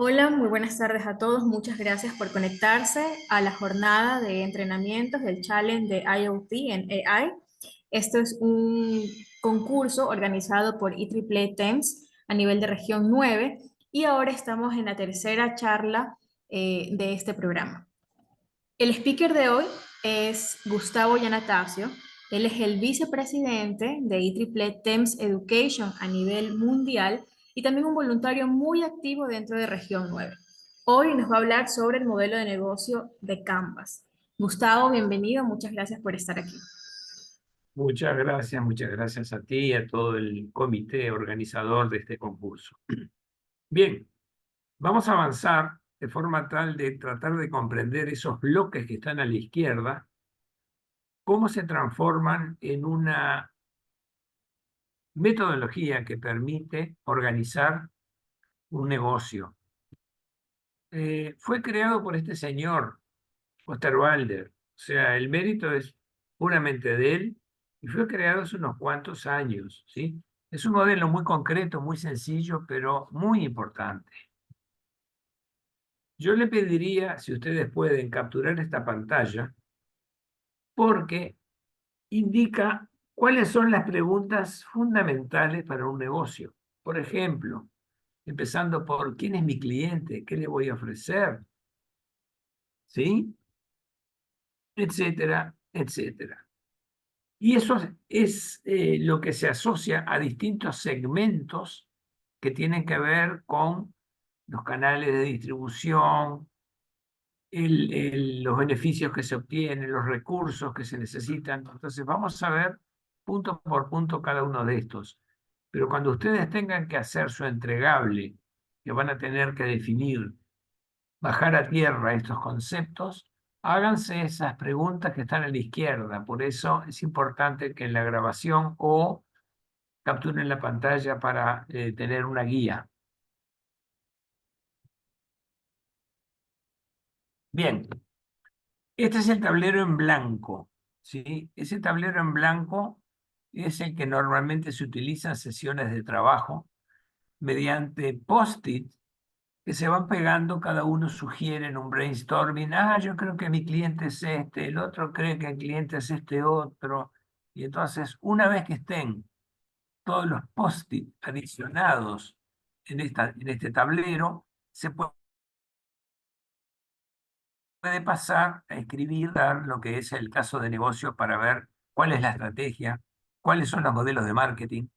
Hola, muy buenas tardes a todos. Muchas gracias por conectarse a la jornada de entrenamientos del Challenge de IoT en AI. Esto es un concurso organizado por IEEE TEMS a nivel de región 9 y ahora estamos en la tercera charla de este programa. El speaker de hoy es Gustavo Yannatasio. Él es el vicepresidente de IEEE TEMS Education a nivel mundial y también un voluntario muy activo dentro de Región 9. Hoy nos va a hablar sobre el modelo de negocio de Canvas. Gustavo, bienvenido. Muchas gracias por estar aquí. Muchas gracias a ti y a todo el comité organizador de este concurso. Bien, vamos a avanzar de forma tal de tratar de comprender esos bloques que están a la izquierda, cómo se transforman en una metodología que permite organizar un negocio. Fue creado por este señor, Osterwalder, o sea, el mérito es puramente de él y fue creado hace unos cuantos años, ¿sí? Es un modelo muy concreto, muy sencillo, pero muy importante. Yo le pediría, si ustedes pueden, capturar esta pantalla, porque indica cuáles son las preguntas fundamentales para un negocio. Por ejemplo, empezando por ¿quién es mi cliente? ¿Qué le voy a ofrecer? ¿Sí? Etcétera, etcétera. Y eso es lo que se asocia a distintos segmentos que tienen que ver con los canales de distribución, los beneficios que se obtienen, los recursos que se necesitan. Entonces vamos a ver punto por punto cada uno de estos. Pero cuando ustedes tengan que hacer su entregable, que van a tener que definir, bajar a tierra estos conceptos, háganse esas preguntas que están a la izquierda. Por eso es importante que en la grabación o capturen la pantalla para tener una guía. Bien, este es el tablero en blanco, ¿sí? Ese tablero en blanco es el que normalmente se utiliza en sesiones de trabajo mediante post-it que se van pegando, cada uno sugiere en un brainstorming, yo creo que mi cliente es este, el otro cree que el cliente es este otro. Y entonces, una vez que estén todos los post-it adicionados en este tablero, se puede pasar a escribir dar lo que es el caso de negocio para ver cuál es la estrategia, cuáles son los modelos de marketing,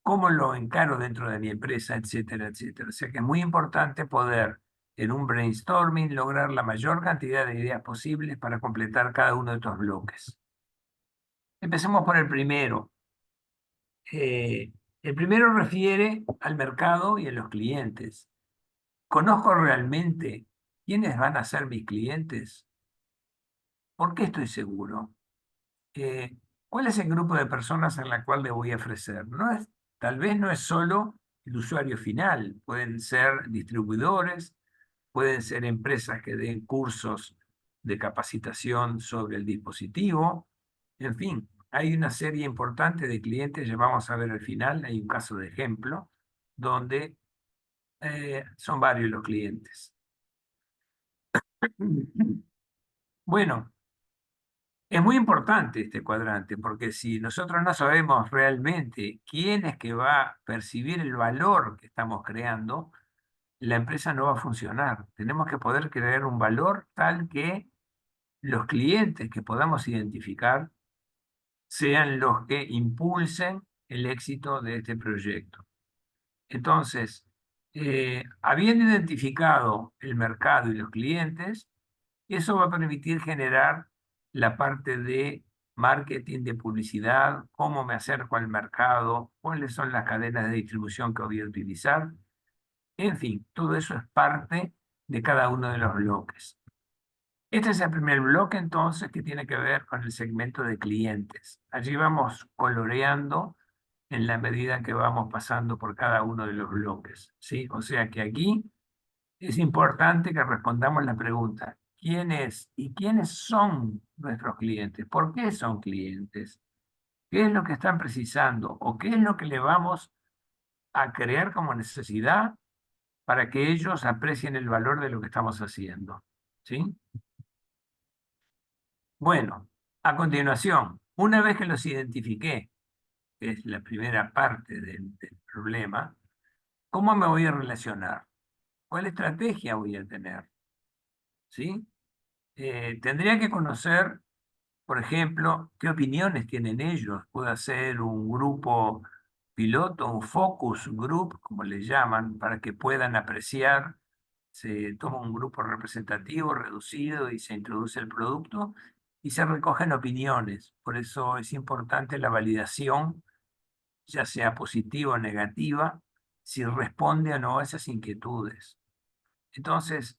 cómo lo encaro dentro de mi empresa, etcétera, etcétera. O sea que es muy importante poder, en un brainstorming, lograr la mayor cantidad de ideas posibles para completar cada uno de estos bloques. Empecemos por el primero. Eh, el primero refiere al mercado y a los clientes. ¿Conozco realmente quiénes van a ser mis clientes? ¿Por qué estoy seguro? ¿Cuál es el grupo de personas a la cual le voy a ofrecer? Tal vez no es solo el usuario final, pueden ser distribuidores, pueden ser empresas que den cursos de capacitación sobre el dispositivo, en fin, hay una serie importante de clientes, ya vamos a ver al final, hay un caso de ejemplo, donde son varios los clientes. Bueno, es muy importante este cuadrante, porque si nosotros no sabemos realmente quién es que va a percibir el valor que estamos creando, la empresa no va a funcionar. Tenemos que poder crear un valor tal que los clientes que podamos identificar sean los que impulsen el éxito de este proyecto. Entonces, habiendo identificado el mercado y los clientes, eso va a permitir generar la parte de marketing, de publicidad, cómo me acerco al mercado, cuáles son las cadenas de distribución que voy a utilizar. En fin, todo eso es parte de cada uno de los bloques. Este es el primer bloque entonces que tiene que ver con el segmento de clientes. Allí vamos coloreando en la medida que vamos pasando por cada uno de los bloques, ¿sí? O sea que aquí es importante que respondamos la pregunta, ¿quién es y quiénes son nuestros clientes? ¿Por qué son clientes? ¿Qué es lo que están precisando? ¿O qué es lo que le vamos a crear como necesidad para que ellos aprecien el valor de lo que estamos haciendo. ¿Sí? Bueno, a continuación, una vez que los identifiqué, que es la primera parte del problema, ¿cómo me voy a relacionar? ¿Cuál estrategia voy a tener? ¿Sí? Tendría que conocer, por ejemplo, qué opiniones tienen ellos. Puede hacer un grupo piloto, un focus group, como le llaman, para que puedan apreciar. Se toma un grupo representativo reducido y se introduce el producto y se recogen opiniones. Por eso es importante la validación, ya sea positiva o negativa, si responde o no a esas inquietudes. Entonces,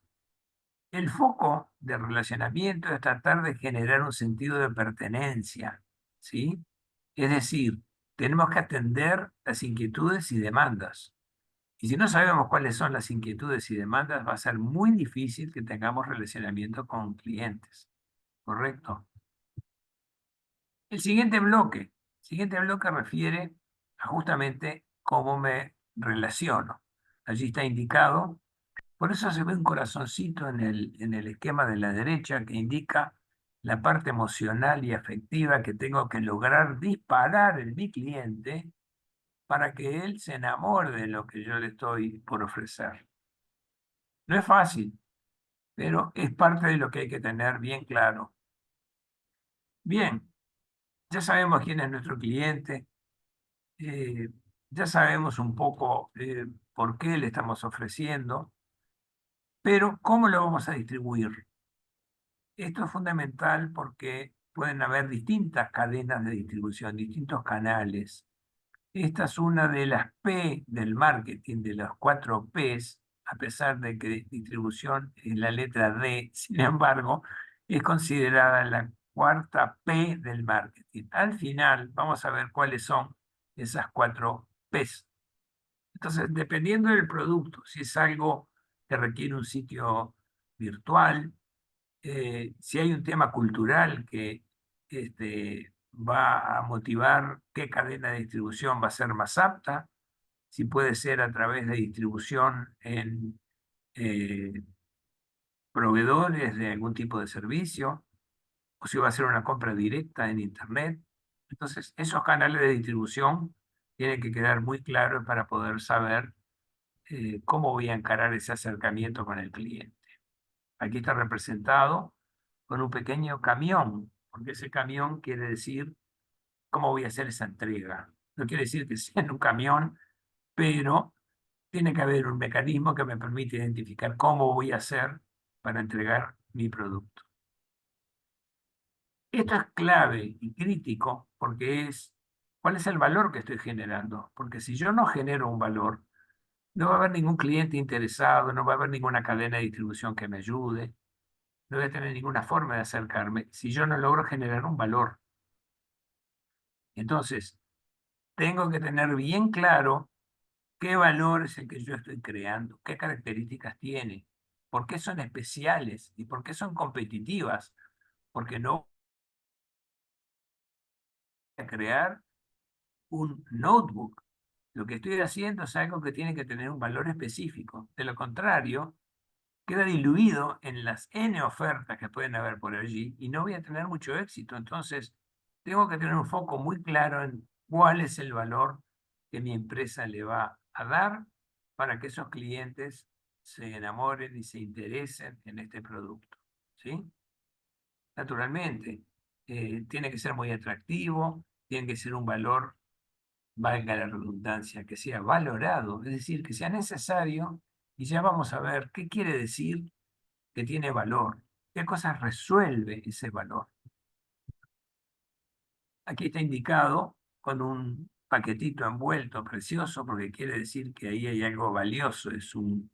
el foco de relacionamiento es tratar de generar un sentido de pertenencia, ¿sí? Es decir, tenemos que atender las inquietudes y demandas. Y si no sabemos cuáles son las inquietudes y demandas, va a ser muy difícil que tengamos relacionamiento con clientes, ¿correcto? El siguiente bloque refiere a justamente cómo me relaciono. Allí está indicado. Por eso se ve un corazoncito en el esquema de la derecha que indica la parte emocional y afectiva que tengo que lograr disparar en mi cliente para que él se enamore de lo que yo le estoy por ofrecer. No es fácil, pero es parte de lo que hay que tener bien claro. Bien, ya sabemos quién es nuestro cliente, eh, ya sabemos un poco por qué le estamos ofreciendo, pero ¿cómo lo vamos a distribuir? Esto es fundamental porque pueden haber distintas cadenas de distribución, distintos canales. Esta es una de las P del marketing, de los 4 Ps, a pesar de que distribución es la letra D, sin embargo, es considerada la cuarta P del marketing. Al final vamos a ver cuáles son esas 4 Ps. Entonces, dependiendo del producto, si es algo que requiere un sitio virtual, si hay un tema cultural que va a motivar qué cadena de distribución va a ser más apta, si puede ser a través de distribución en eh, proveedores de algún tipo de servicio, o si va a ser una compra directa en Internet. Entonces, esos canales de distribución tienen que quedar muy claros para poder saber cómo voy a encarar ese acercamiento con el cliente. Aquí está representado con un pequeño camión, porque ese camión quiere decir cómo voy a hacer esa entrega. No quiere decir que sea en un camión, pero tiene que haber un mecanismo que me permite identificar cómo voy a hacer para entregar mi producto. Esto es clave y crítico porque es cuál es el valor que estoy generando. Porque si yo no genero un valor, no va a haber ningún cliente interesado, no va a haber ninguna cadena de distribución que me ayude, no voy a tener ninguna forma de acercarme si yo no logro generar un valor. Entonces, tengo que tener bien claro qué valor es el que yo estoy creando, qué características tiene, por qué son especiales y por qué son competitivas, porque no voy a crear un notebook. Lo que estoy haciendo es algo que tiene que tener un valor específico. De lo contrario, queda diluido en las N ofertas que pueden haber por allí y no voy a tener mucho éxito. Entonces, tengo que tener un foco muy claro en cuál es el valor que mi empresa le va a dar para que esos clientes se enamoren y se interesen en este producto. ¿Sí? Naturalmente, tiene que ser muy atractivo, tiene que ser un valor, valga la redundancia, que sea valorado, es decir, que sea necesario, y ya vamos a ver qué quiere decir que tiene valor, qué cosas resuelve ese valor. Aquí está indicado con un paquetito envuelto precioso porque quiere decir que ahí hay algo valioso, es un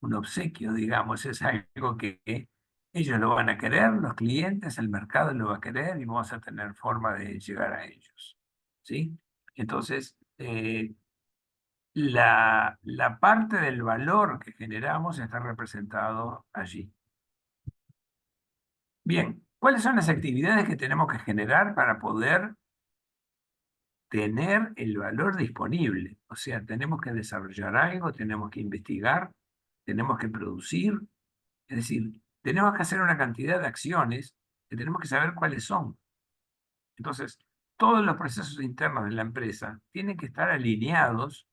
obsequio, digamos, es algo que ellos lo van a querer, los clientes, el mercado lo va a querer y vamos a tener forma de llegar a ellos. ¿Sí? Entonces, la parte del valor que generamos está representado allí. Bien, ¿cuáles son las actividades que tenemos que generar para poder tener el valor disponible? O sea, tenemos que desarrollar algo, tenemos que investigar, tenemos que producir, es decir, tenemos que hacer una cantidad de acciones que tenemos que saber cuáles son. Entonces, todos los procesos internos de la empresa tienen que estar alineados,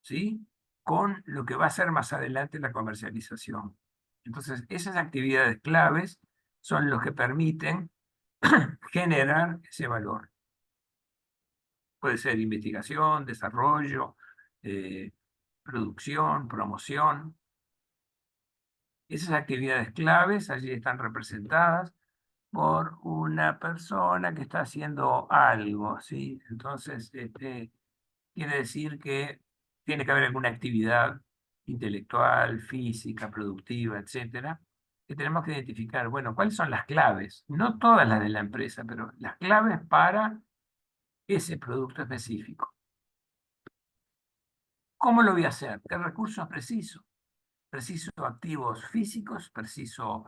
¿sí?, con lo que va a ser más adelante la comercialización. Entonces, esas actividades claves son los que permiten generar ese valor. Puede ser investigación, desarrollo, eh, producción, promoción. Esas actividades claves allí están representadas por una persona que está haciendo algo, ¿sí? Entonces, quiere decir que tiene que haber alguna actividad intelectual, física, productiva, etcétera, que tenemos que identificar, bueno, ¿cuáles son las claves? No todas las de la empresa, pero las claves para ese producto específico. ¿Cómo lo voy a hacer? ¿Qué recursos preciso? Preciso activos físicos, preciso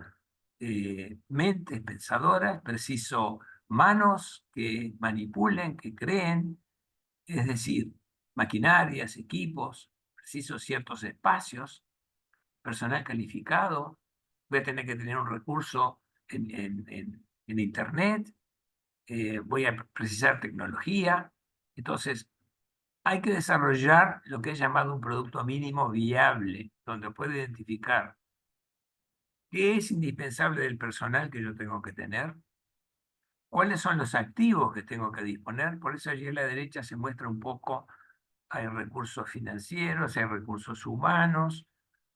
mentes pensadoras, preciso manos que manipulen, que creen, es decir, maquinarias, equipos, preciso ciertos espacios, personal calificado, voy a tener que tener un recurso en Internet, voy a precisar tecnología. Entonces, hay que desarrollar lo que es llamado un producto mínimo viable, donde puede identificar qué es indispensable del personal que yo tengo que tener, cuáles son los activos que tengo que disponer. Por eso allí a la derecha se muestra un poco, hay recursos financieros, hay recursos humanos,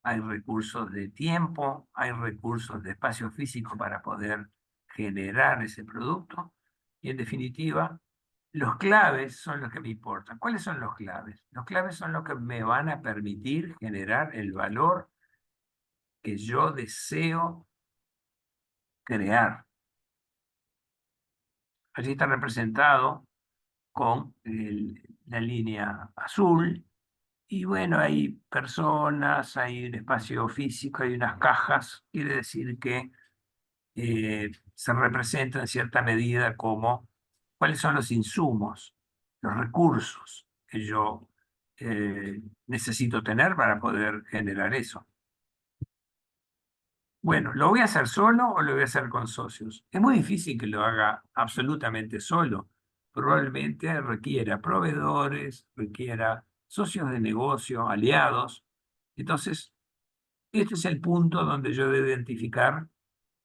hay recursos de tiempo, hay recursos de espacio físico para poder generar ese producto. Y en definitiva, los claves son los que me importan. ¿Cuáles son los claves? Los claves son los que me van a permitir generar el valor que yo deseo crear. Allí está representado con la línea azul. Y bueno, hay personas, hay un espacio físico, hay unas cajas. Quiere decir que se representa en cierta medida como cuáles son los insumos, los recursos que yo necesito tener para poder generar eso. Bueno, ¿lo voy a hacer solo o lo voy a hacer con socios? Es muy difícil que lo haga absolutamente solo. Probablemente requiera proveedores, requiera socios de negocio, aliados. Entonces, este es el punto donde yo debo identificar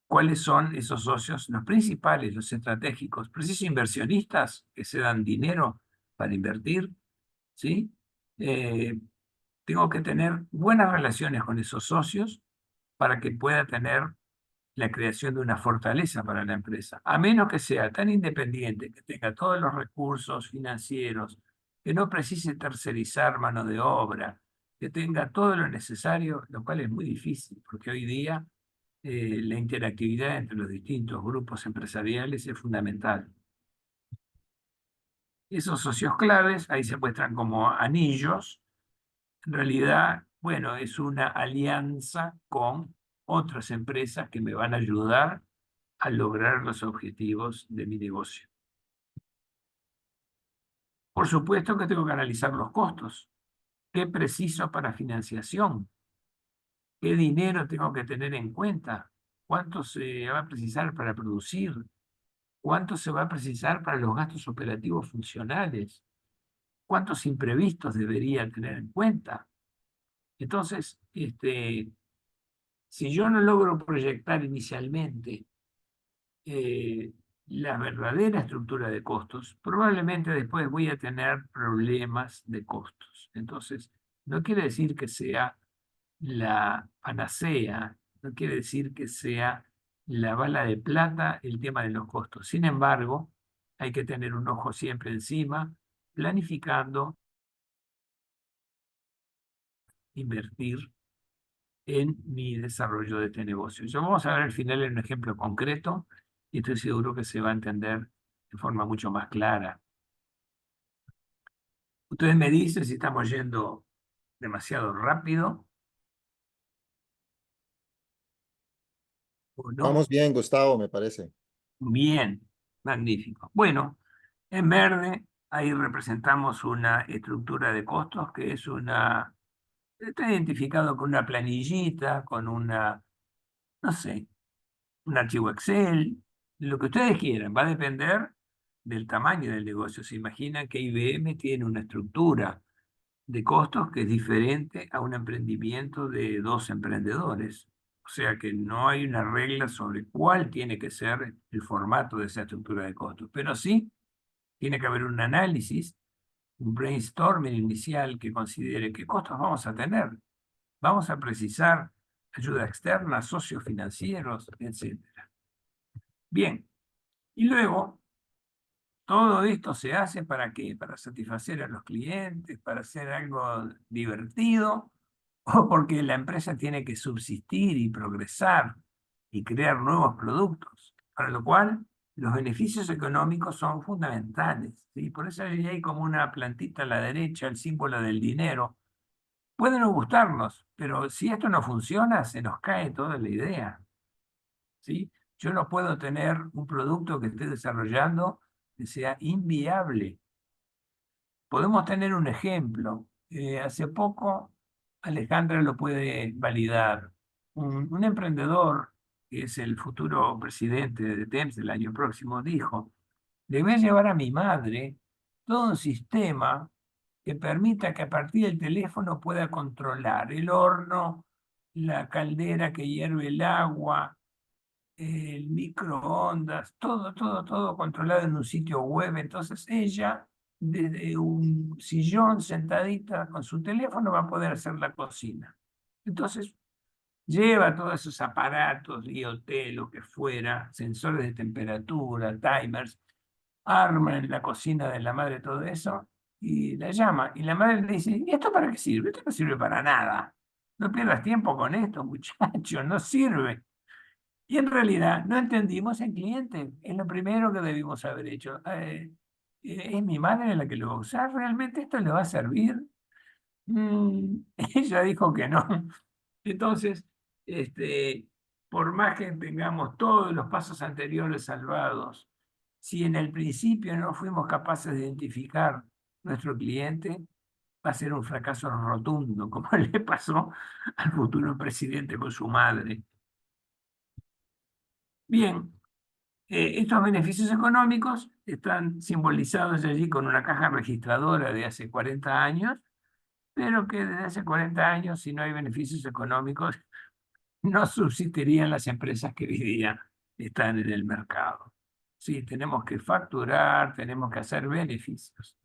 cuáles son esos socios, los principales, los estratégicos, precisos inversionistas que se dan dinero para invertir, ¿sí? Eh, Tengo que tener buenas relaciones con esos socios para que pueda tener la creación de una fortaleza para la empresa. A menos que sea tan independiente, que tenga todos los recursos financieros, que no precise tercerizar mano de obra, que tenga todo lo necesario, lo cual es muy difícil, porque hoy día la interactividad entre los distintos grupos empresariales es fundamental. Esos socios claves, ahí se muestran como anillos. En realidad, bueno, es una alianza con otras empresas que me van a ayudar a lograr los objetivos de mi negocio. Por supuesto que tengo que analizar los costos. ¿Qué preciso para financiación? ¿Qué dinero tengo que tener en cuenta? ¿Cuánto se va a precisar para producir? ¿Cuánto se va a precisar para los gastos operativos funcionales? ¿Cuántos imprevistos debería tener en cuenta? Entonces, si yo no logro proyectar inicialmente eh, la verdadera estructura de costos, probablemente después voy a tener problemas de costos. Entonces, no quiere decir que sea la panacea, no quiere decir que sea la bala de plata el tema de los costos. Sin embargo, hay que tener un ojo siempre encima, planificando, invertir en mi desarrollo de este negocio. Yo vamos a ver al final en un ejemplo concreto y estoy seguro que se va a entender de forma mucho más clara. Ustedes me dicen si estamos yendo demasiado rápido o no. Vamos bien, Gustavo, me parece. Bien, magnífico. Bueno, en verde ahí representamos una estructura de costos que es una Está identificado con una planillita, con una, no sé, un archivo Excel, lo que ustedes quieran. Va a depender del tamaño del negocio. Se imaginan que IBM tiene una estructura de costos que es diferente a un emprendimiento de dos emprendedores. O sea que no hay una regla sobre cuál tiene que ser el formato de esa estructura de costos, pero sí tiene que haber un análisis, un brainstorming inicial que considere qué costos vamos a tener. Vamos a precisar ayuda externa, socios financieros, etcétera. Bien, y luego todo esto se hace ¿para qué? Para satisfacer a los clientes, para hacer algo divertido, o porque la empresa tiene que subsistir y progresar y crear nuevos productos, para lo cual los beneficios económicos son fundamentales, ¿sí? Por eso ahí hay como una plantita a la derecha, el símbolo del dinero. Puede no gustarnos, pero si esto no funciona, se nos cae toda la idea, ¿sí? Yo no puedo tener un producto que esté desarrollando que sea inviable. Podemos tener un ejemplo. Hace poco, Alejandra lo puede validar. Un emprendedor, que es el futuro presidente de TEMS del año próximo, dijo, le voy a llevar a mi madre todo un sistema que permita que a partir del teléfono pueda controlar el horno, la caldera que hierve el agua, el microondas, todo controlado en un sitio web. Entonces ella, desde un sillón sentadita con su teléfono, va a poder hacer la cocina. Entonces lleva todos esos aparatos, IoT, lo que fuera, sensores de temperatura, timers, arma en la cocina de la madre todo eso y la llama. Y la madre le dice, ¿y esto para qué sirve? Esto no sirve para nada. No pierdas tiempo con esto, muchacho, no sirve. Y en realidad no entendimos el cliente. Es lo primero que debimos haber hecho. ¿Es mi madre la que lo va a usar? ¿Realmente esto le va a servir? Ella dijo que no. Entonces, este, por más que tengamos todos los pasos anteriores salvados, si en el principio no fuimos capaces de identificar nuestro cliente, va a ser un fracaso rotundo, como le pasó al futuro presidente con su madre. Bien, estos beneficios económicos están simbolizados allí con una caja registradora de hace 40 años, pero que desde hace 40 años, si no hay beneficios económicos, no subsistirían las empresas que hoy día están en el mercado. Sí, tenemos que facturar, tenemos que hacer beneficios.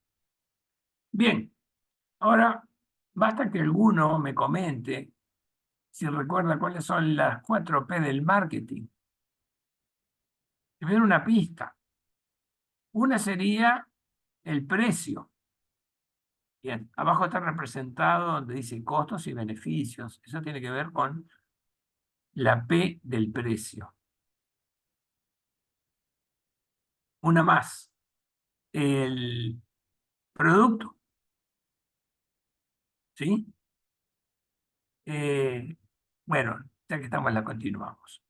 Bien, ahora basta que alguno me comente si recuerda cuáles son las 4P del marketing. Primero una pista. Una sería el precio. Bien, abajo está representado donde dice costos y beneficios. Eso tiene que ver con la P del precio. Una más, el producto, ¿sí? Eh, bueno, ya que estamos, la continuamos.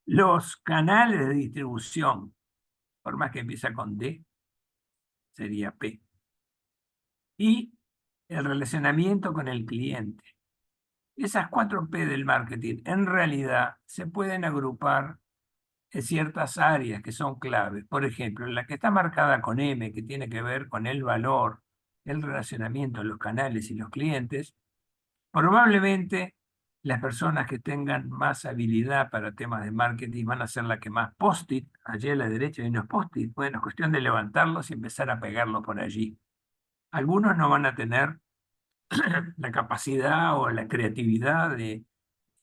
Los canales de distribución, por más que empieza con D, sería P. Y el relacionamiento con el cliente. Esas 4P del marketing en realidad se pueden agrupar en ciertas áreas que son claves. Por ejemplo, la que está marcada con M, que tiene que ver con el valor, el relacionamiento, los canales y los clientes, probablemente las personas que tengan más habilidad para temas de marketing van a ser las que más post-it, allí a la derecha hay unos post-it, bueno, es cuestión de levantarlos y empezar a pegarlos por allí. Algunos no van a tener la capacidad o la creatividad de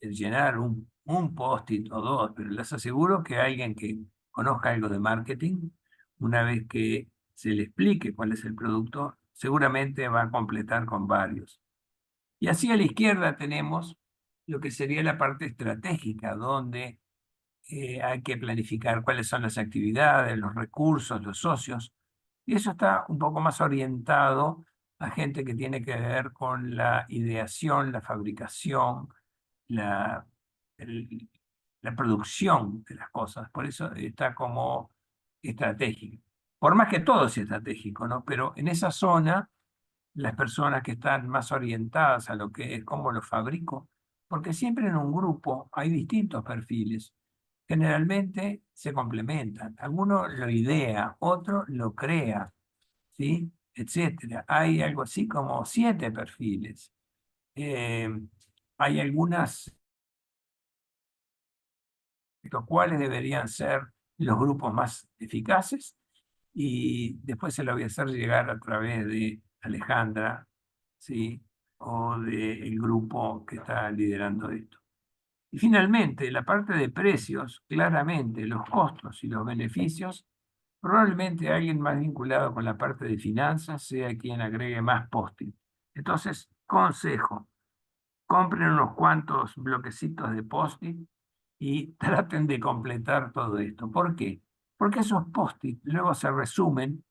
llenar un post-it o dos, pero les aseguro que alguien que conozca algo de marketing, una vez que se le explique cuál es el producto, seguramente va a completar con varios. Y así a la izquierda tenemos lo que sería la parte estratégica, donde hay que planificar cuáles son las actividades, los recursos, los socios. Y eso está un poco más orientado a gente que tiene que ver con la ideación, la fabricación, la, el- la producción de las cosas. Por eso está como estratégico. Por más que todo sea estratégico, ¿no? Pero en esa zona las personas que están más orientadas a lo que es cómo lo fabrico, porque siempre en un grupo hay distintos perfiles. Generalmente se complementan. Alguno lo idea, otro lo crea, ¿sí? Etcétera. Hay algo así como 7 perfiles. Eh, Hay algunas, los cuales deberían ser los grupos más eficaces, y después se lo voy a hacer llegar a través de Alejandra, ¿sí? O del grupo que está liderando esto. Y finalmente, la parte de precios, claramente los costos y los beneficios, probablemente alguien más vinculado con la parte de finanzas sea quien agregue más post-it. Entonces, consejo, compren unos cuantos bloquecitos de post-it y traten de completar todo esto. ¿Por qué? Porque esos post-it luego se resumen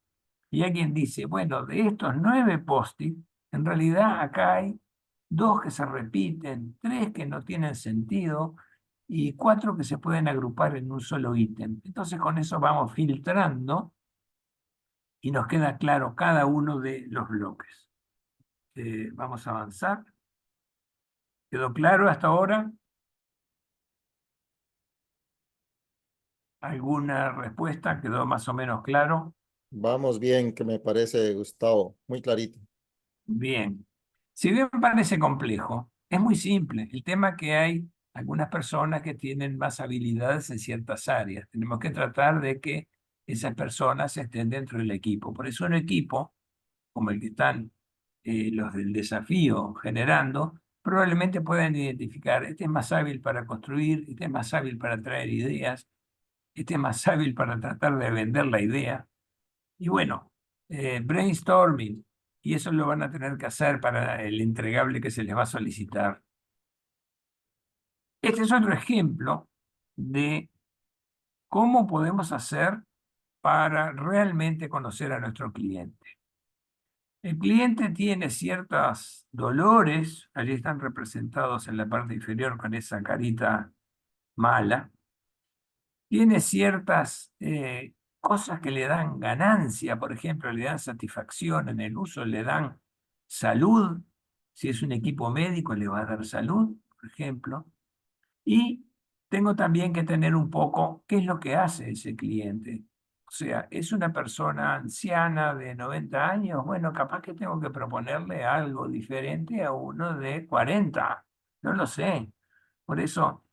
y alguien dice, bueno, de estos 9 post-it, en realidad acá hay 2 que se repiten, 3 que no tienen sentido y 4 que se pueden agrupar en un solo ítem. Entonces con eso vamos filtrando y nos queda claro cada uno de los bloques. Vamos a avanzar. ¿Quedó claro hasta ahora? ¿Alguna respuesta? ¿Quedó más o menos claro? Vamos bien, que me parece, Gustavo, muy clarito. Bien. Si bien parece complejo, es muy simple. El tema es que hay algunas personas que tienen más habilidades en ciertas áreas. Tenemos que tratar de que esas personas estén dentro del equipo. Por eso un equipo, como el que están los del desafío generando, probablemente puedan identificar, este es más hábil para construir, este es más hábil para traer ideas, este es más hábil para tratar de vender la idea. Y bueno, brainstorming, y eso lo van a tener que hacer para el entregable que se les va a solicitar. Este es otro ejemplo de cómo podemos hacer para realmente conocer a nuestro cliente. El cliente tiene ciertos dolores, allí están representados en la parte inferior con esa carita mala, tiene ciertas cosas que le dan ganancia, por ejemplo, le dan satisfacción en el uso, le dan salud, si es un equipo médico le va a dar salud, por ejemplo, y tengo también que tener un poco qué es lo que hace ese cliente. O sea, es una persona anciana de 90 años, bueno, capaz que tengo que proponerle algo diferente a uno de 40, no lo sé. Por eso,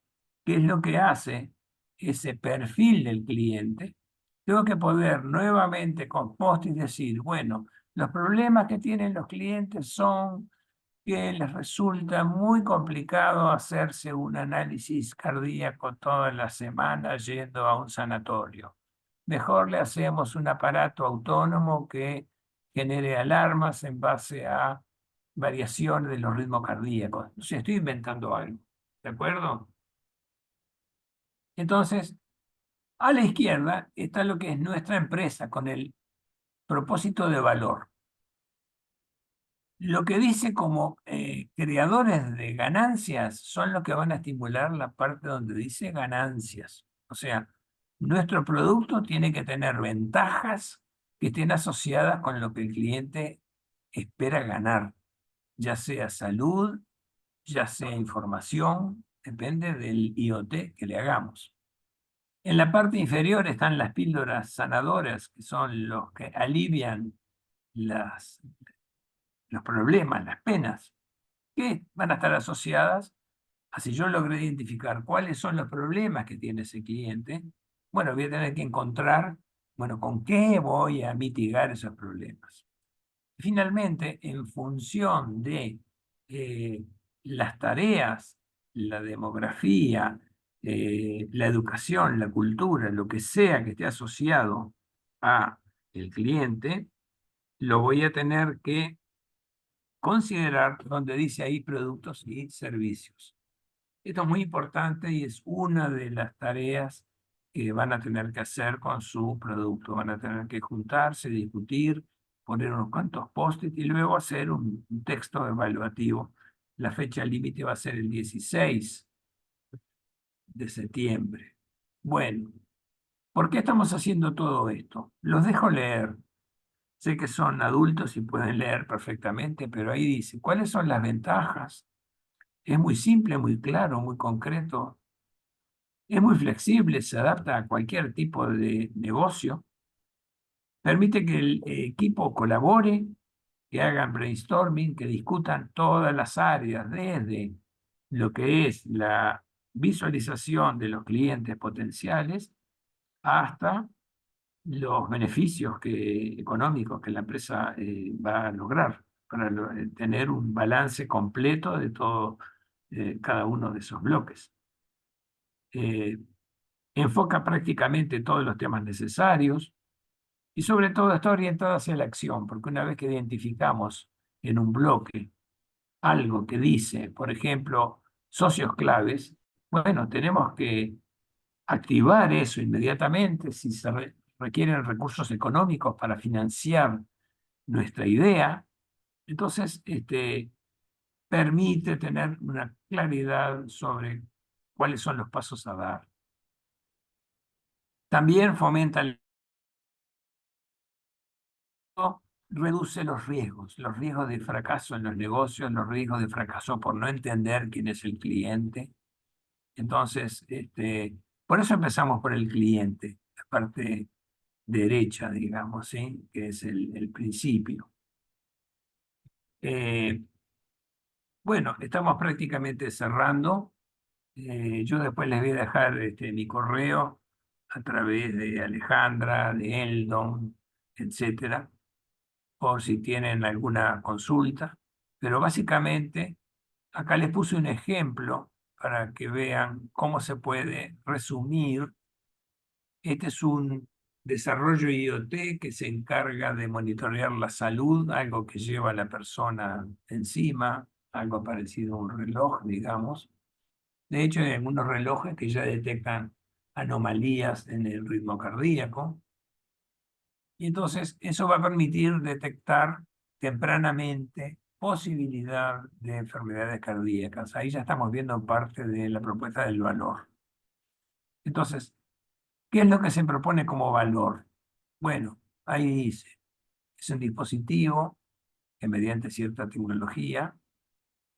¿qué es lo que hace ese perfil del cliente? Tengo que poder nuevamente con post-it decir, bueno, los problemas que tienen los clientes son que les resulta muy complicado hacerse un análisis cardíaco todas las semanas yendo a un sanatorio. Mejor le hacemos un aparato autónomo que genere alarmas en base a variaciones de los ritmos cardíacos. No sé, estoy inventando algo. ¿De acuerdo? Entonces, a la izquierda está lo que es nuestra empresa con el propósito de valor. Lo que dice como creadores de ganancias son los que van a estimular la parte donde dice ganancias. O sea, nuestro producto tiene que tener ventajas que estén asociadas con lo que el cliente espera ganar, ya sea salud, ya sea información, depende del IoT que le hagamos. En la parte inferior están las píldoras sanadoras, que son los que alivian las, los problemas, las penas, que van a estar asociadas a si yo logré identificar cuáles son los problemas que tiene ese cliente. Bueno, voy a tener que encontrar, bueno, con qué voy a mitigar esos problemas. Finalmente, en función de eh, las tareas, la demografía, la educación, la cultura, lo que sea que esté asociado a el cliente, lo voy a tener que considerar donde dice ahí productos y servicios. Esto es muy importante y es una de las tareas que van a tener que hacer con su producto. Van a tener que juntarse, discutir, poner unos cuantos post-it y luego hacer un texto evaluativo. La fecha límite va a ser el 16 de septiembre. Bueno, ¿por qué estamos haciendo todo esto? Los dejo leer. Sé que son adultos y pueden leer perfectamente, pero ahí dice, ¿cuáles son las ventajas? Es muy simple, muy claro, muy concreto. Es muy flexible, se adapta a cualquier tipo de negocio. Permite que el equipo colabore, que hagan brainstorming, que discutan todas las áreas, desde lo que es la visualización de los clientes potenciales hasta los beneficios económicos que la empresa va a lograr para tener un balance completo de todo, cada uno de esos bloques. Eh, Enfoca prácticamente todos los temas necesarios y sobre todo está orientado hacia la acción, porque una vez que identificamos en un bloque algo que dice, por ejemplo, socios claves, bueno, tenemos que activar eso inmediatamente si se requieren recursos económicos para financiar nuestra idea. Entonces, permite tener una claridad sobre cuáles son los pasos a dar. También fomenta reduce los riesgos de fracaso en los negocios, los riesgos de fracaso por no entender quién es el cliente. Entonces, por eso empezamos por el cliente, la parte derecha, digamos, ¿sí? Que es el principio. Bueno, estamos prácticamente cerrando. Yo después les voy a dejar mi correo a través de Alejandra, de Eldon, etcétera, por si tienen alguna consulta. Pero básicamente, acá les puse un ejemplo para que vean cómo se puede resumir. Este es un desarrollo IoT que se encarga de monitorear la salud, algo que lleva a la persona encima, algo parecido a un reloj, digamos. De hecho, hay algunos relojes que ya detectan anomalías en el ritmo cardíaco. Y entonces eso va a permitir detectar tempranamente posibilidad de enfermedades cardíacas. Ahí ya estamos viendo parte de la propuesta del valor. Entonces, ¿qué es lo que se propone como valor? Bueno, ahí dice, es un dispositivo que mediante cierta tecnología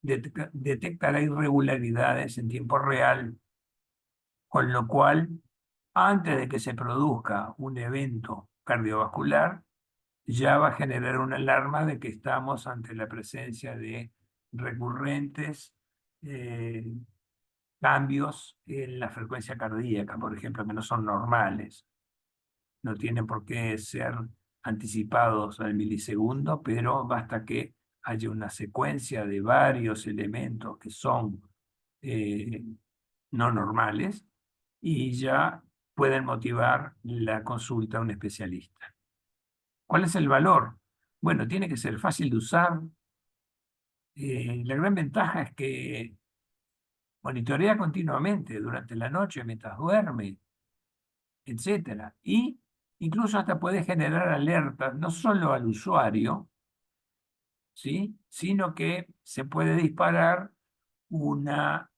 detectará irregularidades en tiempo real, con lo cual, antes de que se produzca un evento cardiovascular, ya va a generar una alarma de que estamos ante la presencia de recurrentes eh, cambios en la frecuencia cardíaca, por ejemplo, que no son normales. No tienen por qué ser anticipados al milisegundo, pero basta que haya una secuencia de varios elementos que son eh, no normales y ya pueden motivar la consulta a un especialista. ¿Cuál es el valor? Bueno, tiene que ser fácil de usar. La gran ventaja es que monitorea continuamente durante la noche mientras duerme, etcétera. Y incluso hasta puede generar alertas, no solo al usuario, ¿sí? Sino que se puede disparar una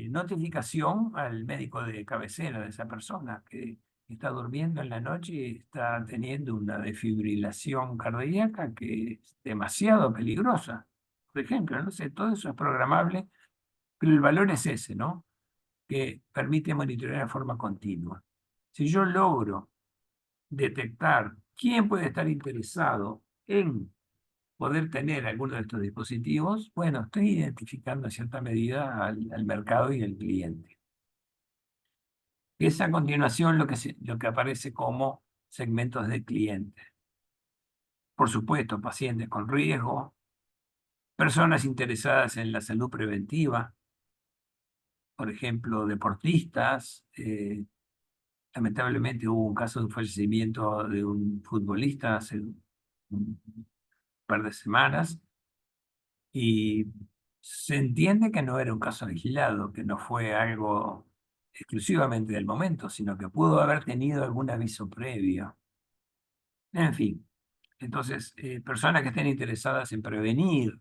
notificación al médico de cabecera de esa persona que está durmiendo en la noche y está teniendo una desfibrilación cardíaca que es demasiado peligrosa. Por ejemplo, no sé, todo eso es programable, pero el valor es ese, ¿no? Que permite monitorear de forma continua. Si yo logro detectar quién puede estar interesado en poder tener alguno de estos dispositivos, bueno, estoy identificando en cierta medida al mercado y al cliente. Es a continuación lo que aparece como segmentos de clientes. Por supuesto, pacientes con riesgo, personas interesadas en la salud preventiva, por ejemplo, deportistas. Lamentablemente hubo un caso de un fallecimiento de un futbolista hace un par de semanas y se entiende que no era un caso aislado, que no fue algo exclusivamente del momento, sino que pudo haber tenido algún aviso previo. En fin, entonces, personas que estén interesadas en prevenir,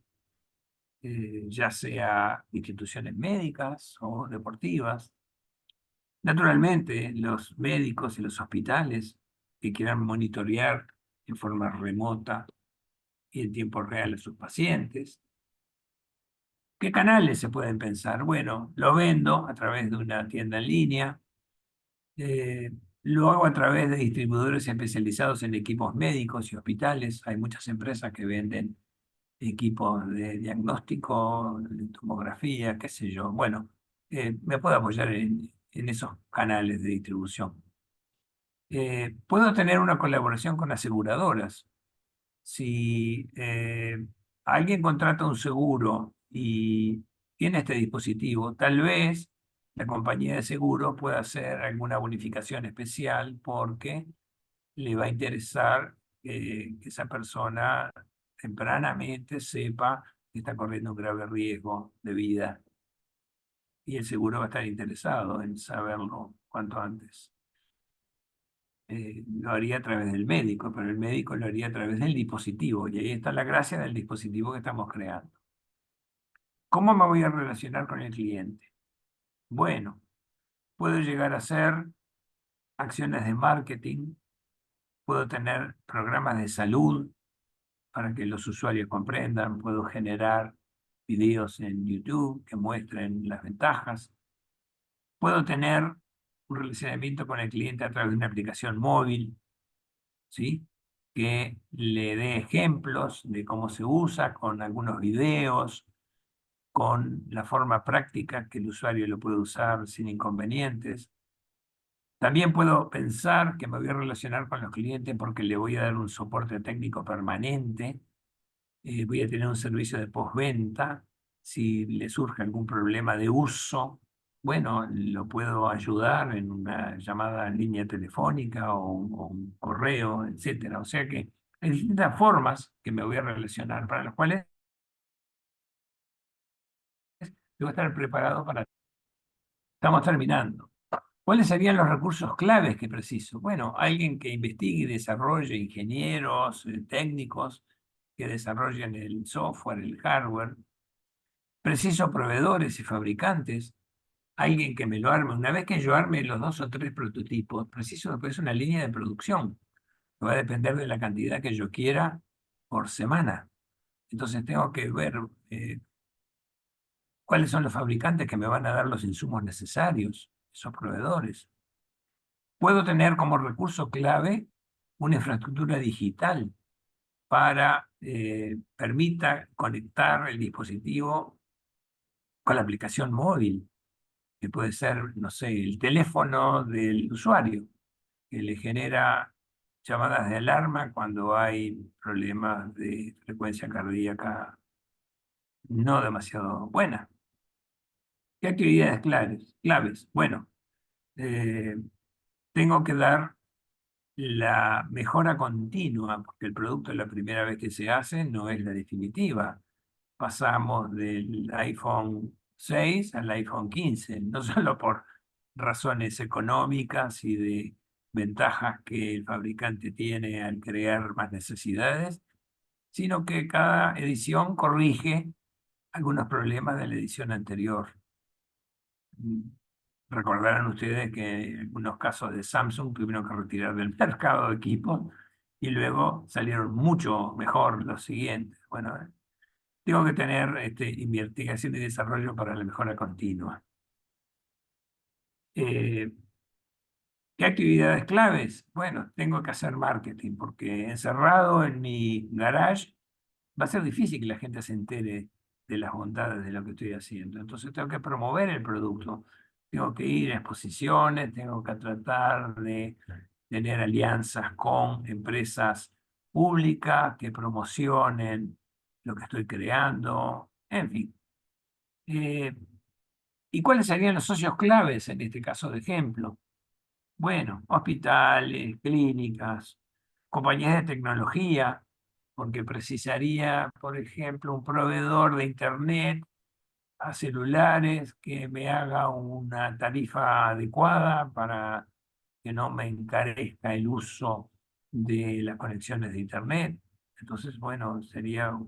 ya sea instituciones médicas o deportivas, naturalmente los médicos y los hospitales que quieran monitorear en forma remota y en tiempo real a sus pacientes. ¿Qué canales se pueden pensar? Bueno, lo vendo a través de una tienda en línea, eh, lo hago a través de distribuidores especializados en equipos médicos y hospitales. Hay muchas empresas que venden equipos de diagnóstico, de tomografía, qué sé yo. Bueno, me puedo apoyar en esos canales de distribución. Puedo tener una colaboración con aseguradoras. Si alguien contrata un seguro y tiene este dispositivo, tal vez la compañía de seguro pueda hacer alguna bonificación especial porque le va a interesar que esa persona tempranamente sepa que está corriendo un grave riesgo de vida y el seguro va a estar interesado en saberlo cuanto antes. Lo haría a través del médico, pero el médico lo haría a través del dispositivo y ahí está la gracia del dispositivo que estamos creando. ¿Cómo me voy a relacionar con el cliente? Bueno, puedo llegar a hacer acciones de marketing, puedo tener programas de salud para que los usuarios comprendan, puedo generar videos en YouTube que muestren las ventajas, puedo tener un relacionamiento con el cliente a través de una aplicación móvil, ¿sí? Que le dé ejemplos de cómo se usa con algunos videos, con la forma práctica que el usuario lo puede usar sin inconvenientes. También puedo pensar que me voy a relacionar con los clientes porque le voy a dar un soporte técnico permanente, voy a tener un servicio de postventa. Si le surge algún problema de uso, bueno, lo puedo ayudar en una llamada en línea telefónica o un correo, etcétera. O sea que hay distintas formas que me voy a relacionar para las cuales debo estar preparado para... Estamos terminando. ¿Cuáles serían los recursos claves que preciso? Bueno, alguien que investigue y desarrolle, ingenieros, técnicos que desarrollen el software, el hardware. Preciso proveedores y fabricantes, alguien que me lo arme. Una vez que yo arme los 2 o 3 prototipos, preciso después una línea de producción, que va a depender de la cantidad que yo quiera por semana. Entonces tengo que ver cuáles son los fabricantes que me van a dar los insumos necesarios, esos proveedores. Puedo tener como recurso clave una infraestructura digital para permita conectar el dispositivo con la aplicación móvil, que puede ser, no sé, el teléfono del usuario, que le genera llamadas de alarma cuando hay problemas de frecuencia cardíaca no demasiado buena. ¿Qué actividades claves? Bueno, eh, tengo que dar la mejora continua, porque el producto la primera vez que se hace no es la definitiva. Pasamos del iPhone 6 al iPhone 15, no solo por razones económicas y de ventajas que el fabricante tiene al crear más necesidades, sino que cada edición corrige algunos problemas de la edición anterior. Recordarán ustedes que en algunos casos de Samsung tuvieron que retirar del mercado equipos y luego salieron mucho mejor los siguientes. Bueno, tengo que tener investigación y desarrollo para la mejora continua. Eh, ¿Qué actividades claves? Bueno, tengo que hacer marketing porque encerrado en mi garage va a ser difícil que la gente se entere de las bondades de lo que estoy haciendo. Entonces tengo que promover el producto, tengo que ir a exposiciones, tengo que tratar de tener alianzas con empresas públicas que promocionen lo que estoy creando, en fin. ¿Y cuáles serían los socios claves en este caso de ejemplo? Bueno, hospitales, clínicas, compañías de tecnología, porque precisaría, por ejemplo, un proveedor de internet a celulares que me haga una tarifa adecuada para que no me encarezca el uso de las conexiones de internet. Entonces, bueno, sería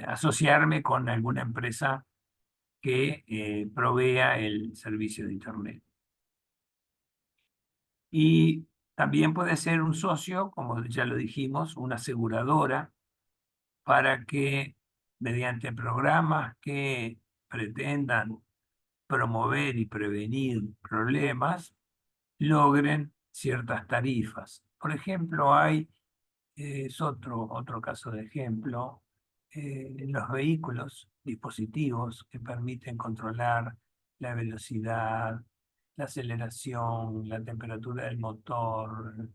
asociarme con alguna empresa que provea el servicio de internet. Y También puede ser un socio, como ya lo dijimos, una aseguradora, para que mediante programas que pretendan promover y prevenir problemas, logren ciertas tarifas. Por ejemplo, es otro caso de ejemplo, los vehículos, dispositivos que permiten controlar la velocidad, la aceleración, la temperatura del motor,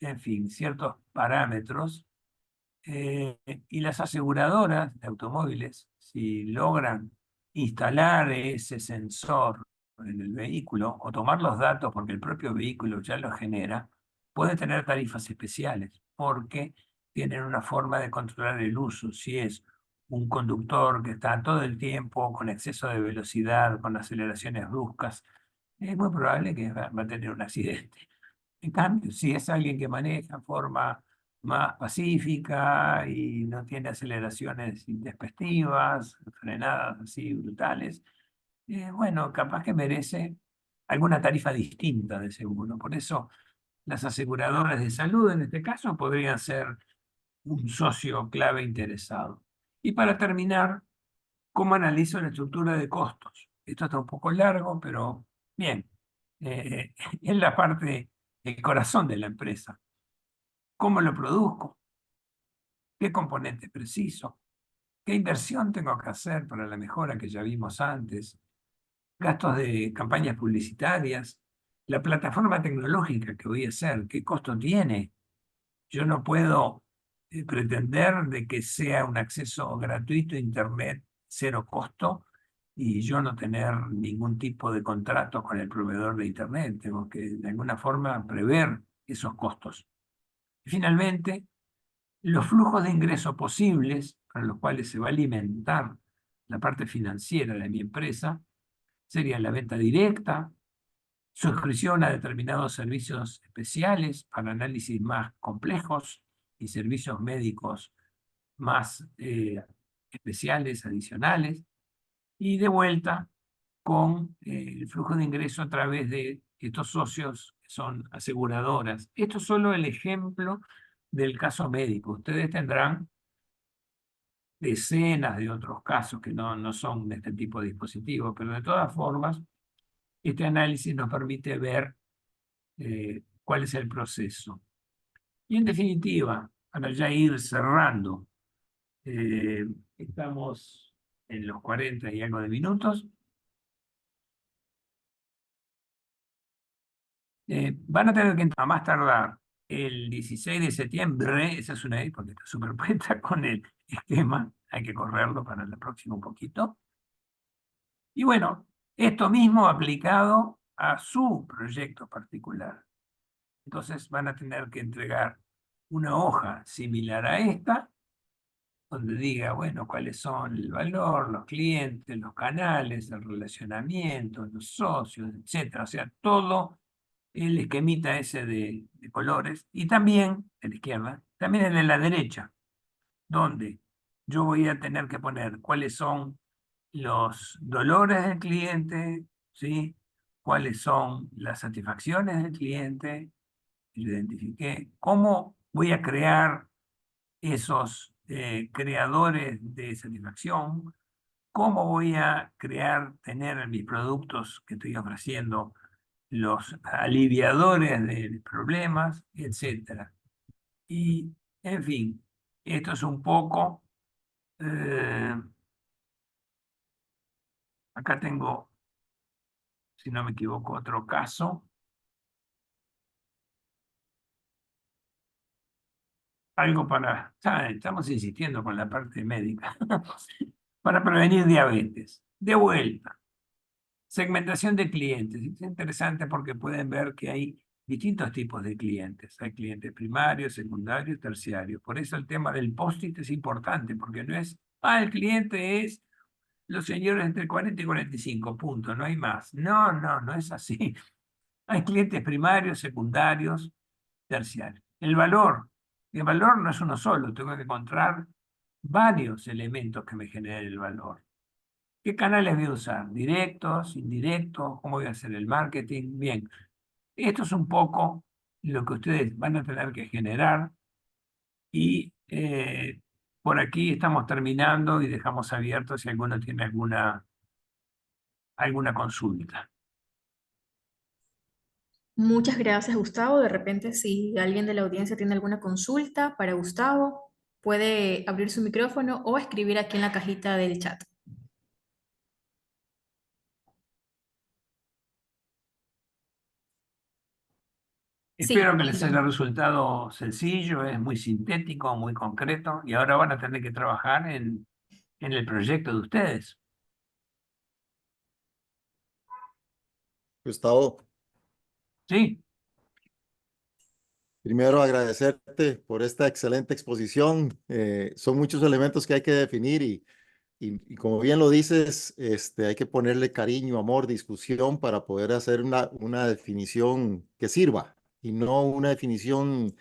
en fin, ciertos parámetros. Y las aseguradoras de automóviles, si logran instalar ese sensor en el vehículo o tomar los datos porque el propio vehículo ya los genera, puede tener tarifas especiales porque tienen una forma de controlar el uso. Si es un conductor que está todo el tiempo con exceso de velocidad, con aceleraciones bruscas, es muy probable que va a tener un accidente. En cambio, si es alguien que maneja en forma más pacífica y no tiene aceleraciones intempestivas, frenadas así brutales, bueno, capaz que merece alguna tarifa distinta de seguro. Por eso las aseguradoras de salud en este caso podrían ser un socio clave interesado. Y para terminar, ¿cómo analizo la estructura de costos? Esto está un poco largo, pero bien, es la parte, el corazón de la empresa. ¿Cómo lo produzco? ¿Qué componentes preciso? ¿Qué inversión tengo que hacer para la mejora que ya vimos antes? Gastos de campañas publicitarias, la plataforma tecnológica que voy a hacer, ¿qué costo tiene? Yo no puedo pretender de que sea un acceso gratuito a Internet, cero costo, y yo no tener ningún tipo de contrato con el proveedor de Internet. Tengo que de alguna forma prever esos costos. Y finalmente, los flujos de ingreso posibles para los cuales se va a alimentar la parte financiera de mi empresa serían la venta directa, suscripción a determinados servicios especiales para análisis más complejos y servicios médicos más especiales, adicionales, y de vuelta con el flujo de ingreso a través de estos socios que son aseguradoras. Esto es solo el ejemplo del caso médico. Ustedes tendrán decenas de otros casos que no son de este tipo de dispositivos, pero de todas formas, este análisis nos permite ver cuál es el proceso. Y en definitiva, para ya ir cerrando, eh, estamos en los 40 y algo de minutos. Van a tener que a más tardar el 16 de septiembre, esa es una porque está superpuesta con el esquema, hay que correrlo para la próxima un poquito. Y bueno, esto mismo aplicado a su proyecto particular. Entonces van a tener que entregar una hoja similar a esta, donde diga, bueno, cuáles son el valor, los clientes, los canales, el relacionamiento, los socios, etcétera. O sea, todo el esquemita ese de colores. Y también, de la izquierda, también el de la derecha, donde yo voy a tener que poner cuáles son los dolores del cliente, ¿sí? Cuáles son las satisfacciones del cliente, lo identifiqué. ¿Cómo voy a crear esos creadores de satisfacción? ¿Cómo voy a crear, tener en mis productos que estoy ofreciendo los aliviadores de problemas, etcétera? Y, en fin, esto es un poco... acá tengo, si no me equivoco, otro caso. Algo para... Estamos insistiendo con la parte médica. Para prevenir diabetes. De vuelta. Segmentación de clientes. Es interesante porque pueden ver que hay distintos tipos de clientes. Hay clientes primarios, secundarios, terciarios. Por eso el tema del post-it es importante, porque no es, el cliente es los señores entre 40 y 45, punto, no hay más. No es así. Hay clientes primarios, secundarios, terciarios. El valor no es uno solo, tengo que encontrar varios elementos que me generen el valor. ¿Qué canales voy a usar? ¿Directos, indirectos? ¿Cómo voy a hacer el marketing? Bien, esto es un poco lo que ustedes van a tener que generar y por aquí estamos terminando y dejamos abierto si alguno tiene alguna consulta. Muchas gracias, Gustavo. De repente, si alguien de la audiencia tiene alguna consulta para Gustavo, puede abrir su micrófono o escribir aquí en la cajita del chat. Sí, Espero que les haya cuéntame. resultado sencillo, es muy sintético, muy concreto y ahora van a tener que trabajar en el proyecto de ustedes. Gustavo, Sí, primero agradecerte por esta excelente exposición. Son muchos elementos que hay que definir y como bien lo dices, hay que ponerle cariño, amor, discusión para poder hacer una definición que sirva y no una definición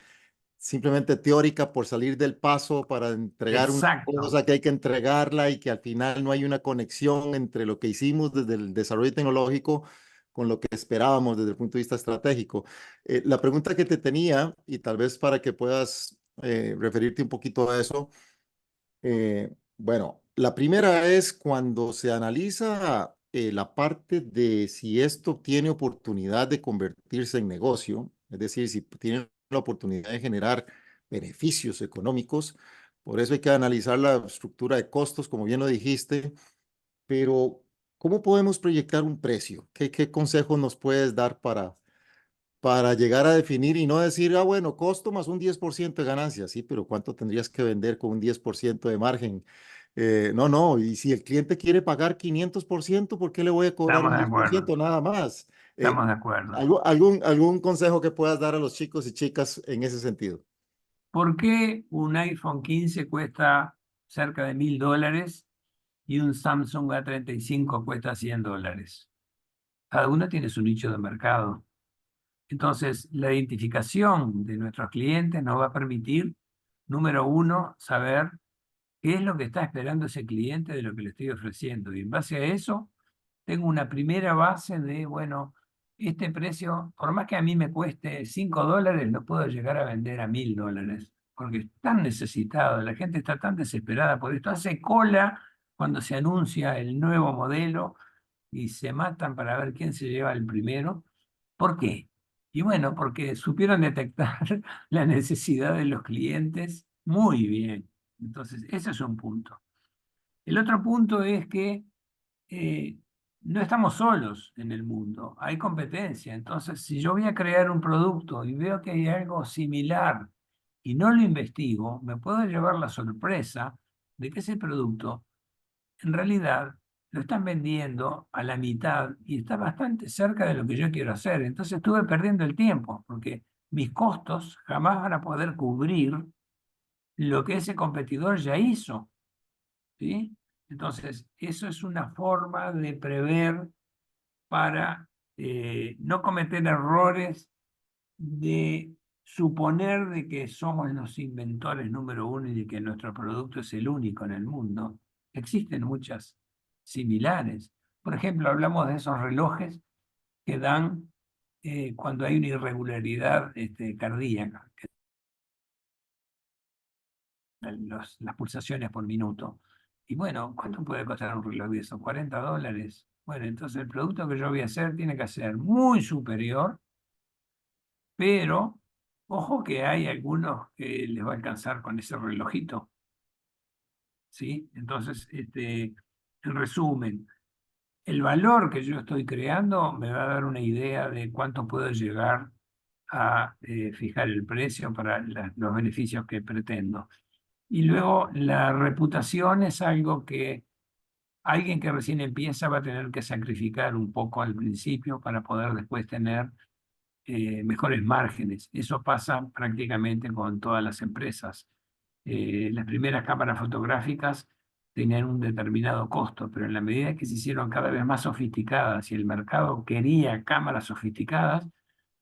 simplemente teórica por salir del paso para entregar una exacto. cosa que hay que entregarla y que al final no hay una conexión entre lo que hicimos desde el desarrollo tecnológico con lo que esperábamos desde el punto de vista estratégico. La pregunta que te tenía, y tal vez para que puedas referirte un poquito a eso, bueno, la primera es cuando se analiza la parte de si esto tiene oportunidad de convertirse en negocio, es decir, si tiene la oportunidad de generar beneficios económicos. Por eso hay que analizar la estructura de costos, como bien lo dijiste, pero ¿cómo podemos proyectar un precio? ¿Qué consejos nos puedes dar para llegar a definir y no decir, ah, bueno, costo más un 10% de ganancia? Sí, pero ¿cuánto tendrías que vender con un 10% de margen? No, no, y si el cliente quiere pagar 500%, ¿por qué le voy a cobrar Estamos un de diez por acuerdo, ciento nada más? estamos de acuerdo. ¿Algún consejo que puedas dar a los chicos y chicas en ese sentido? ¿Por qué un iPhone 15 cuesta cerca de $1000 y un Samsung A35 cuesta $100? Cada uno tiene su nicho de mercado. Entonces, la identificación de nuestros clientes nos va a permitir, número uno, saber qué es lo que está esperando ese cliente de lo que le estoy ofreciendo. Y en base a eso, tengo una primera base de, bueno, este precio, por más que a mí me cueste $5, lo puedo llegar a vender a $1000, porque es tan necesitado, la gente está tan desesperada por esto. Hace cola cuando se anuncia el nuevo modelo y se matan para ver quién se lleva el primero. ¿Por qué? Y bueno, porque supieron detectar la necesidad de los clientes muy bien. Entonces, ese es un punto. El otro punto es que eh, no estamos solos en el mundo, hay competencia. Entonces, si yo voy a crear un producto y veo que hay algo similar y no lo investigo, me puedo llevar la sorpresa de que ese producto en realidad lo están vendiendo a la mitad y está bastante cerca de lo que yo quiero hacer. Entonces estuve perdiendo el tiempo porque mis costos jamás van a poder cubrir lo que ese competidor ya hizo, ¿sí? Entonces, eso es una forma de prever para no cometer errores de suponer de que somos los inventores número uno y de que nuestro producto es el único en el mundo. Existen muchas similares. Por ejemplo, hablamos de esos relojes que dan cuando hay una irregularidad cardíaca, las pulsaciones por minuto. Y bueno, ¿cuánto puede costar un reloj de eso? $40. Bueno, entonces el producto que yo voy a hacer tiene que ser muy superior, pero ojo que hay algunos que les va a alcanzar con ese relojito, ¿sí? Entonces, en resumen, el valor que yo estoy creando me va a dar una idea de cuánto puedo llegar a fijar el precio para los beneficios que pretendo. Y luego la reputación es algo que alguien que recién empieza va a tener que sacrificar un poco al principio para poder después tener mejores márgenes. Eso pasa prácticamente con todas las empresas. Las primeras cámaras fotográficas tenían un determinado costo, pero en la medida que se hicieron cada vez más sofisticadas y el mercado quería cámaras sofisticadas,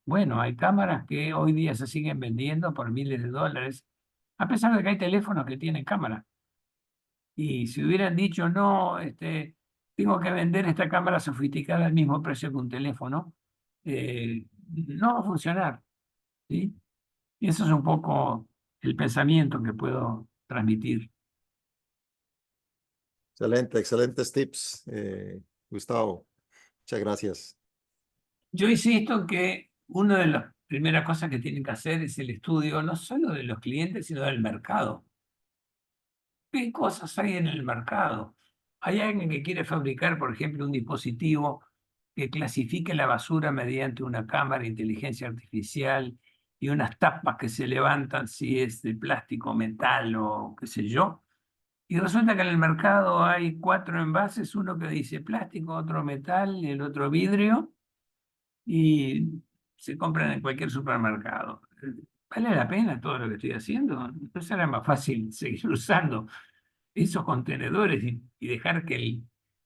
bueno, hay cámaras que hoy día se siguen vendiendo por miles de dólares, a pesar de que hay teléfonos que tienen cámara. Y si hubieran dicho, no, tengo que vender esta cámara sofisticada al mismo precio que un teléfono, no va a funcionar. ¿sí? Y eso es un poco el pensamiento que puedo transmitir. Excelente, excelentes tips, Gustavo. Muchas gracias. Yo insisto en que una de las primeras cosas que tienen que hacer es el estudio no solo de los clientes, sino del mercado. ¿Qué cosas hay en el mercado? Hay alguien que quiere fabricar, por ejemplo, un dispositivo que clasifique la basura mediante una cámara de inteligencia artificial y unas tapas que se levantan si es de plástico, metal o qué sé yo. Y resulta que en el mercado hay 4 envases, uno que dice plástico, otro metal y el otro vidrio, y se compran en cualquier supermercado. ¿Vale la pena todo lo que estoy haciendo? Entonces era más fácil seguir usando esos contenedores y dejar que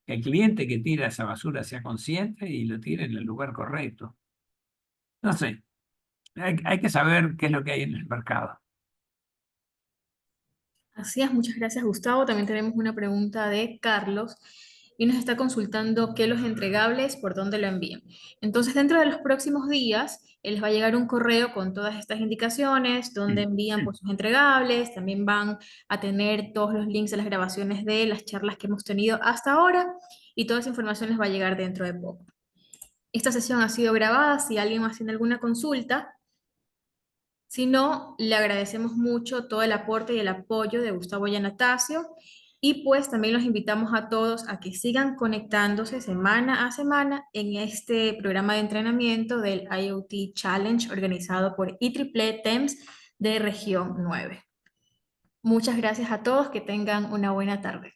el cliente que tira esa basura sea consciente y lo tire en el lugar correcto. No sé, hay que saber qué es lo que hay en el mercado. Así es, muchas gracias Gustavo. También tenemos una pregunta de Carlos y nos está consultando qué los entregables, por dónde lo envían. Entonces, dentro de los próximos días, les va a llegar un correo con todas estas indicaciones, dónde envían por sus entregables. También van a tener todos los links de las grabaciones de las charlas que hemos tenido hasta ahora y toda esa información les va a llegar dentro de poco. Esta sesión ha sido grabada. Si alguien más tiene alguna consulta, si no, le agradecemos mucho todo el aporte y el apoyo de Gustavo y Anastasio. Y pues también los invitamos a todos a que sigan conectándose semana a semana en este programa de entrenamiento del IoT Challenge organizado por IEEE TEMS de Región 9. Muchas gracias a todos, que tengan una buena tarde.